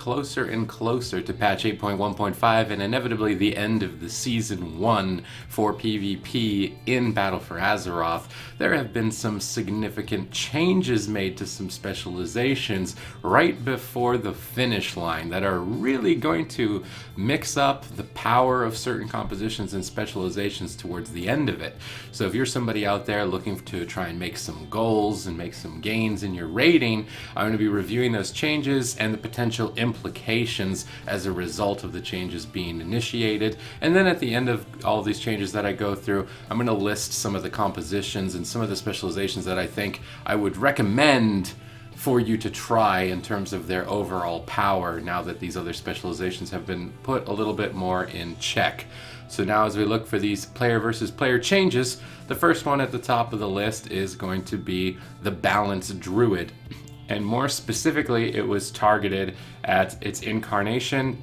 Closer and closer to patch 8.1.5 and inevitably the end of the Season 1 for PvP in Battle for Azeroth, there have been some significant changes made to some specializations right before the finish line that are really going to mix up the power of certain compositions and specializations towards the end of it. So if you're somebody out there looking to try and make some goals and make some gains in your rating, I'm going to be reviewing those changes and the potential implications as a result of the changes being initiated. And then at the end of all of these changes that I go through, I'm going to list some of the compositions and some of the specializations that I think I would recommend for you to try in terms of their overall power now that these other specializations have been put a little bit more in check. So now as we look for these player versus player changes, the first one at the top of the list is going to be the Balanced Druid. And more specifically, it was targeted at its incarnation,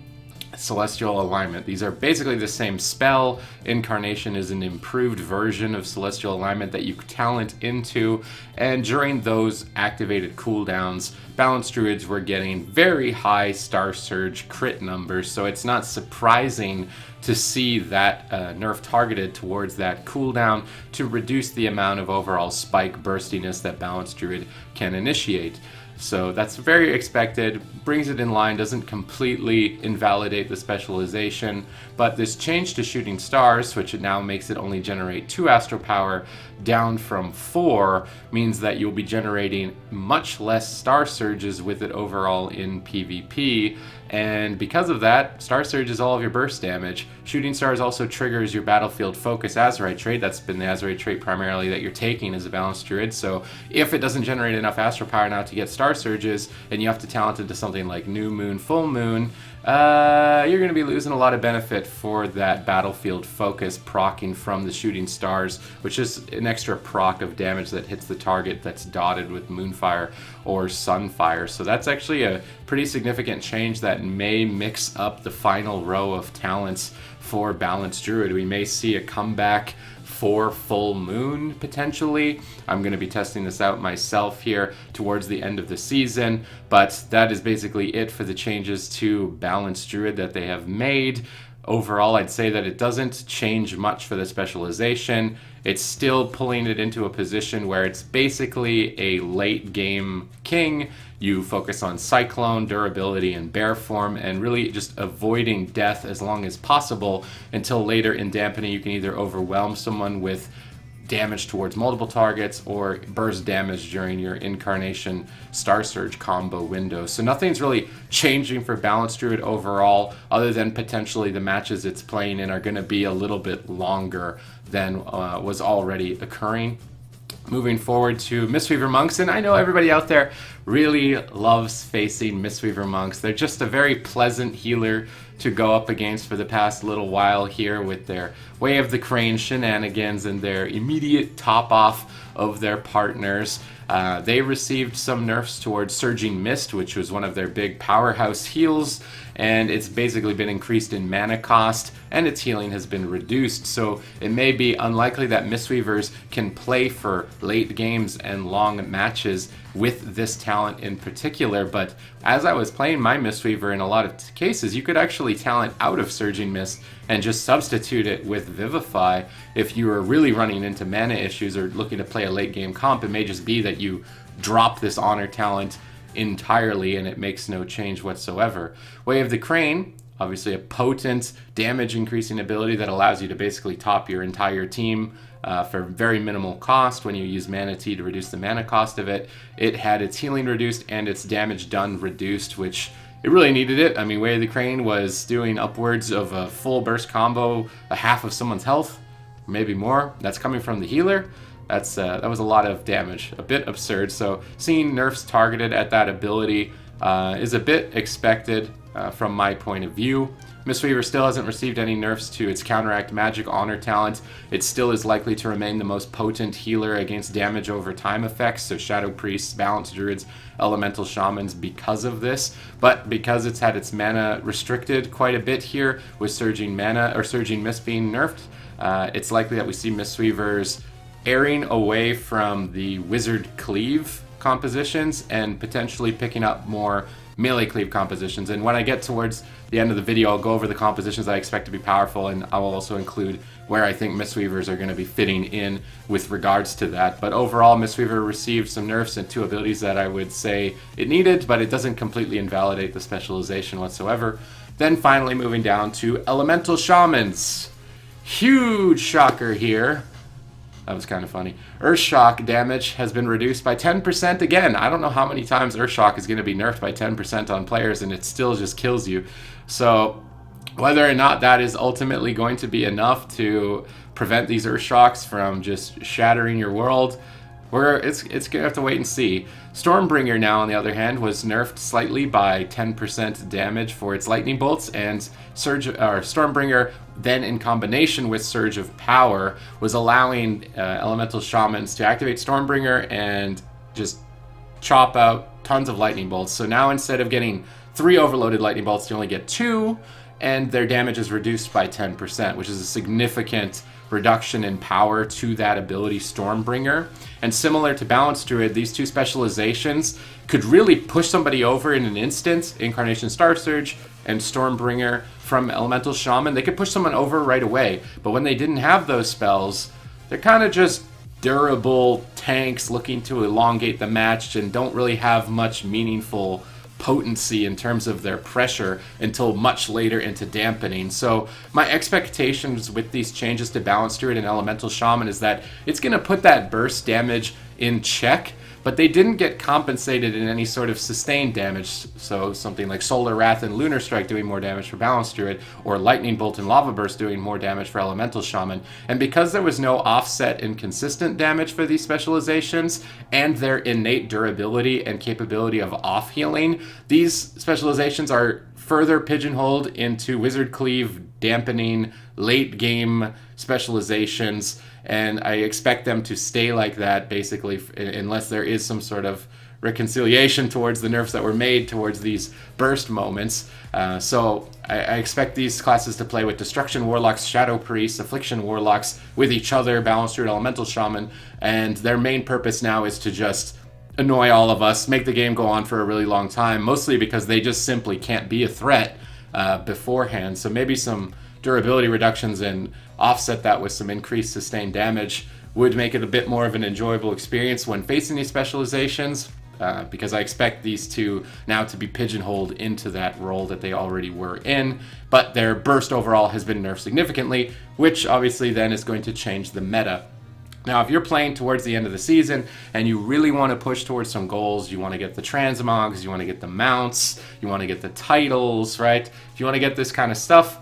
Celestial Alignment. These are basically the same spell. Incarnation is an improved version of Celestial Alignment that you talent into, and during those activated cooldowns, Balanced Druids were getting very high Star Surge crit numbers, so it's not surprising to see that nerf targeted towards that cooldown to reduce the amount of overall spike burstiness that Balanced Druid can initiate. So that's very expected, brings it in line, doesn't completely invalidate the specialization, but this change to Shooting Stars, which it now makes it only generate 2 Astral Power down from 4, means that you'll be generating much less Star Surges with it overall in PvP, and because of that, Star Surge is all of your burst damage. Shooting Stars also triggers your Battlefield Focus Azerite trait. That's been the Azerite trait primarily that you're taking as a Balanced Druid, so if it doesn't generate enough Astral Power now to get Star Surges, and you have to talent into something like New Moon, Full Moon, you're going to be losing a lot of benefit for that Battlefield Focus proccing from the Shooting Stars, which is an extra proc of damage that hits the target that's dotted with Moonfire or Sunfire. So that's actually a pretty significant change that may mix up the final row of talents for Balanced Druid. We may see a comeback for Full Moon potentially. I'm going to be testing this out myself here towards the end of the season, but that is basically it for the changes to Balanced Druid that they have made. Overall, I'd say that it doesn't change much for the specialization. It's still pulling it into a position where it's basically a late game king. You focus on Cyclone, durability, and bear form, and really just avoiding death as long as possible until later in dampening you can either overwhelm someone with damage towards multiple targets or burst damage during your Incarnation Star Surge combo window. So nothing's really changing for Balanced Druid overall, other than potentially the matches it's playing in are going to be a little bit longer than was already occurring. Moving forward to Mistweaver Monks, and I know everybody out there really loves facing Mistweaver Monks. They're just a very pleasant healer to go up against for the past little while here with their Way of the Crane shenanigans and their immediate top-off of their partners. They received some nerfs towards Surging Mist, which was one of their big powerhouse heals, and it's basically been increased in mana cost, and its healing has been reduced. So it may be unlikely that Mistweavers can play for late games and long matches with this talent in particular, but as I was playing my Mistweaver in a lot of cases, you could actually talent out of Surging Mist and just substitute it with Vivify. If you were really running into mana issues or looking to play a late game comp, it may just be that you drop this Honor talent entirely and it makes no change whatsoever. Way of the Crane, obviously a potent damage increasing ability that allows you to basically top your entire team for very minimal cost when you use Mana Tea to reduce the mana cost of it. It had its healing reduced and its damage done reduced, which it really needed it. I mean, Way of the Crane was doing upwards of a full burst combo, a half of someone's health, maybe more. That's coming from the healer. That was a lot of damage, a bit absurd. So seeing nerfs targeted at that ability is a bit expected from my point of view. Mistweaver still hasn't received any nerfs to its Counteract Magic Honor talent. It still is likely to remain the most potent healer against damage over time effects, so Shadow Priests, Balanced Druids, Elemental Shamans because of this. But because it's had its mana restricted quite a bit here with Surging Mist being nerfed, it's likely that we see Mistweavers erring away from the Wizard Cleave compositions and potentially picking up more melee cleave compositions. And when I get towards the end of the video, I'll go over the compositions I expect to be powerful, and I will also include where I think Mistweavers are going to be fitting in with regards to that. But overall, Mistweaver received some nerfs and 2 abilities that I would say it needed, but it doesn't completely invalidate the specialization whatsoever. Then finally moving down to Elemental Shamans. Huge shocker here. That was kind of funny. Earthshock damage has been reduced by 10% again. I don't know how many times Earthshock is going to be nerfed by 10% on players and it still just kills you. So whether or not that is ultimately going to be enough to prevent these Earthshocks from just shattering your world, it's going to have to wait and see. Stormbringer now, on the other hand, was nerfed slightly by 10% damage for its lightning bolts, and Stormbringer then in combination with Surge of Power was allowing Elemental Shamans to activate Stormbringer and just chop out tons of lightning bolts. So now instead of getting 3 overloaded lightning bolts, you only get 2, and their damage is reduced by 10%, which is a significant reduction in power to that ability, Stormbringer. And similar to Balanced Druid, these 2 specializations could really push somebody over in an instant. Incarnation Star Surge and Stormbringer from Elemental Shaman, they could push someone over right away. But when they didn't have those spells, they're kind of just durable tanks looking to elongate the match and don't really have much meaningful potency in terms of their pressure until much later into dampening. So my expectations with these changes to Balanced Druid and Elemental Shaman is that it's going to put that burst damage in check, but they didn't get compensated in any sort of sustained damage. So something like Solar Wrath and Lunar Strike doing more damage for Balanced Druid, or Lightning Bolt and Lava Burst doing more damage for Elemental Shaman. And because there was no offset in consistent damage for these specializations, and their innate durability and capability of off-healing, these specializations are further pigeonholed into Wizard Cleave, dampening, late game specializations, and I expect them to stay like that basically unless there is some sort of reconciliation towards the nerfs that were made towards these burst moments. So I expect these classes to play with Destruction Warlocks, Shadow Priests, Affliction Warlocks with each other, Balanced Druid, Elemental Shaman, and their main purpose now is to just annoy all of us, make the game go on for a really long time, mostly because they just simply can't be a threat beforehand. So maybe some durability reductions and offset that with some increased sustained damage would make it a bit more of an enjoyable experience when facing these specializations, because I expect these 2 now to be pigeonholed into that role that they already were in, but their burst overall has been nerfed significantly, which obviously then is going to change the meta. Now, if you're playing towards the end of the season and you really want to push towards some goals, you want to get the transmogs, you want to get the mounts, you want to get the titles, right? If you want to get this kind of stuff,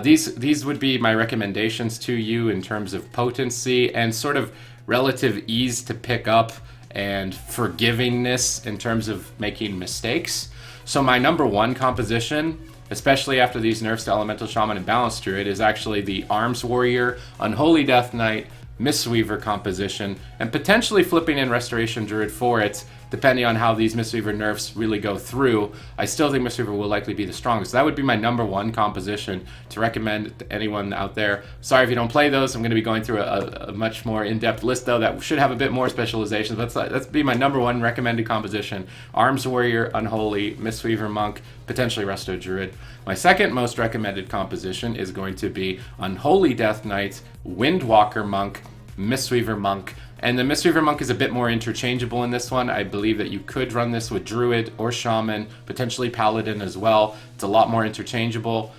these would be my recommendations to you in terms of potency and sort of relative ease to pick up and forgivingness in terms of making mistakes. So my number 1 composition, especially after these nerfs to Elemental Shaman and Balanced Druid, is actually the Arms Warrior, Unholy Death Knight, Mistweaver composition, and potentially flipping in Restoration Druid for it, depending on how these Mistweaver nerfs really go through. I still think Mistweaver will likely be the strongest. That would be my number 1 composition to recommend to anyone out there. Sorry if you don't play those. I'm going to be going through a much more in-depth list, though, that should have a bit more specializations. Let's be my number 1 recommended composition. Arms Warrior, Unholy, Mistweaver Monk, potentially Resto Druid. My second most recommended composition is going to be Unholy Death Knight, Windwalker Monk, Mistweaver Monk. And the Mistweaver Monk is a bit more interchangeable in this one. I believe that you could run this with Druid or Shaman, potentially Paladin as well. It's a lot more interchangeable.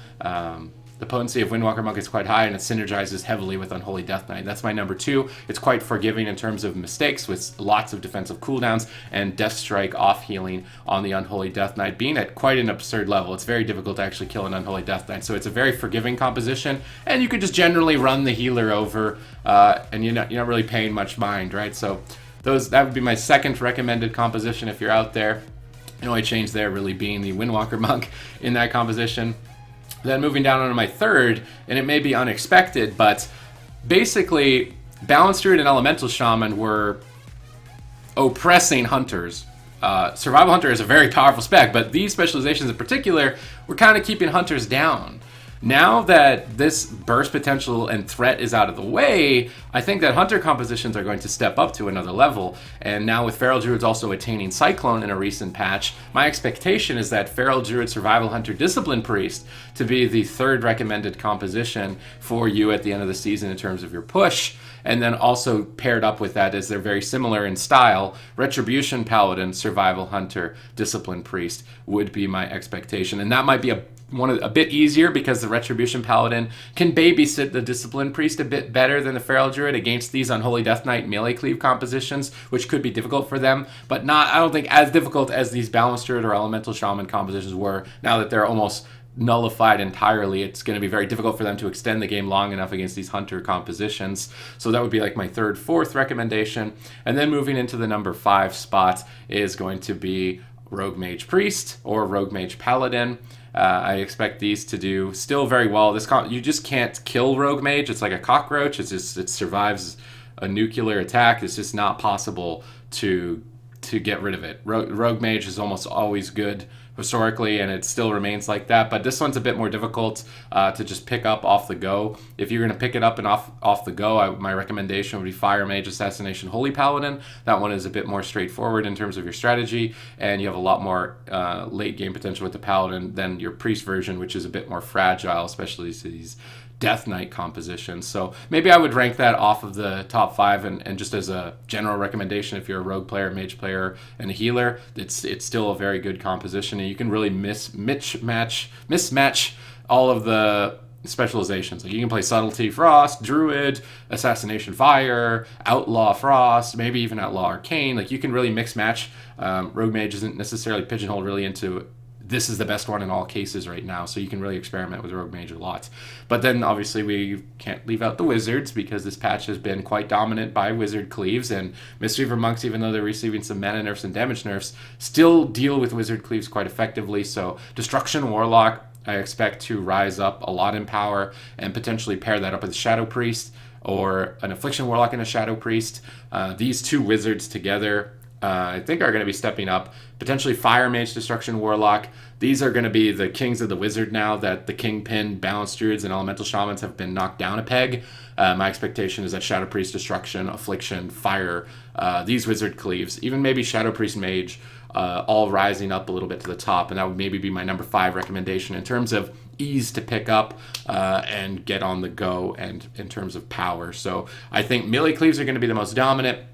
The potency of Windwalker Monk is quite high, and it synergizes heavily with Unholy Death Knight. That's my number 2. It's quite forgiving in terms of mistakes, with lots of defensive cooldowns and Death Strike off healing on the Unholy Death Knight being at quite an absurd level. It's very difficult to actually kill an Unholy Death Knight, so it's a very forgiving composition, and you could just generally run the healer over, and you're not really paying much mind, right? So that would be my second recommended composition if you're out there. The only change there really being the Windwalker Monk in that composition. Then moving down onto my third, and it may be unexpected, but basically Balanced Druid and Elemental Shaman were oppressing hunters. Survival Hunter is a very powerful spec, but these specializations in particular were kind of keeping hunters down. Now that this burst potential and threat is out of the way, I think that Hunter compositions are going to step up to another level. And now with Feral Druids also attaining Cyclone in a recent patch, my expectation is that Feral Druid Survival Hunter Discipline Priest to be the third recommended composition for you at the end of the season in terms of your push. And then also paired up with that, as they're very similar in style, Retribution Paladin, Survival Hunter, Discipline Priest would be my expectation. And that might be a bit easier because the Retribution Paladin can babysit the Discipline Priest a bit better than the Feral Druid against these Unholy Death Knight melee cleave compositions, which could be difficult for them, but not, I don't think, as difficult as these Balanced Druid or Elemental Shaman compositions were. Now that they're almost nullified entirely, it's going to be very difficult for them to extend the game long enough against these Hunter compositions. So that would be like my third, fourth recommendation. And then moving into the number 5 spot is going to be Rogue Mage Priest or Rogue Mage Paladin. I expect these to do still very well. You just can't kill Rogue Mage. It's like a cockroach. It survives a nuclear attack. It's just not possible to get rid of it. Rogue Mage is almost always good historically, and it still remains like that, but this one's a bit more difficult to just pick up off the go. If you're going to pick it up and off the go, my recommendation would be Fire Mage Assassination Holy Paladin. That one is a bit more straightforward in terms of your strategy, and you have a lot more late game potential with the Paladin than your Priest version, which is a bit more fragile, especially to these Death Knight compositions. So maybe I would rank that off of the top 5, and just as a general recommendation, if you're a rogue player, mage player, and a healer, it's still a very good composition, and you can really mismatch all of the specializations. Like you can play Subtlety Frost, Druid, Assassination Fire, Outlaw Frost, maybe even Outlaw Arcane. Like you can really mix match. Rogue Mage isn't necessarily pigeonholed really into this is the best one in all cases right now, so you can really experiment with Rogue Mage a lot. But then obviously we can't leave out the Wizards, because this patch has been quite dominant by Wizard Cleaves, and Mistweaver Monks, even though they're receiving some mana nerfs and damage nerfs, still deal with Wizard Cleaves quite effectively. So Destruction Warlock, I expect to rise up a lot in power, and potentially pair that up with a Shadow Priest or an Affliction Warlock and a Shadow Priest. These two wizards together I think are going to be stepping up. Potentially Fire Mage Destruction Warlock. These are going to be the kings of the wizard now that the Kingpin, Balanced Druids, and Elemental Shamans have been knocked down a peg. My expectation is that Shadow Priest Destruction, Affliction, Fire, these wizard cleaves, even maybe Shadow Priest Mage, all rising up a little bit to the top, and that would maybe be my number 5 recommendation in terms of ease to pick up and get on the go, and in terms of power. So I think melee cleaves are going to be the most dominant.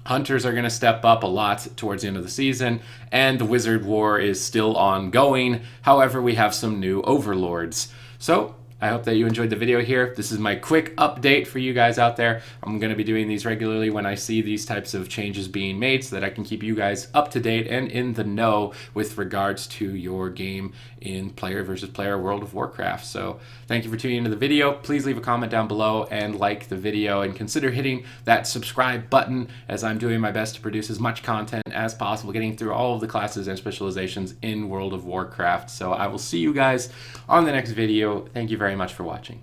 Hunters are going to step up a lot towards the end of the season, and the Wizard War is still ongoing. However, we have some new overlords. So I hope that you enjoyed the video here. This is my quick update for you guys out there. I'm going to be doing these regularly when I see these types of changes being made, so that I can keep you guys up to date and in the know with regards to your game in player versus player World of Warcraft. So thank you for tuning into the video. Please leave a comment down below and like the video, and consider hitting that subscribe button, as I'm doing my best to produce as much content as possible, getting through all of the classes and specializations in World of Warcraft. So I will see you guys on the next video. Thank you very much for watching.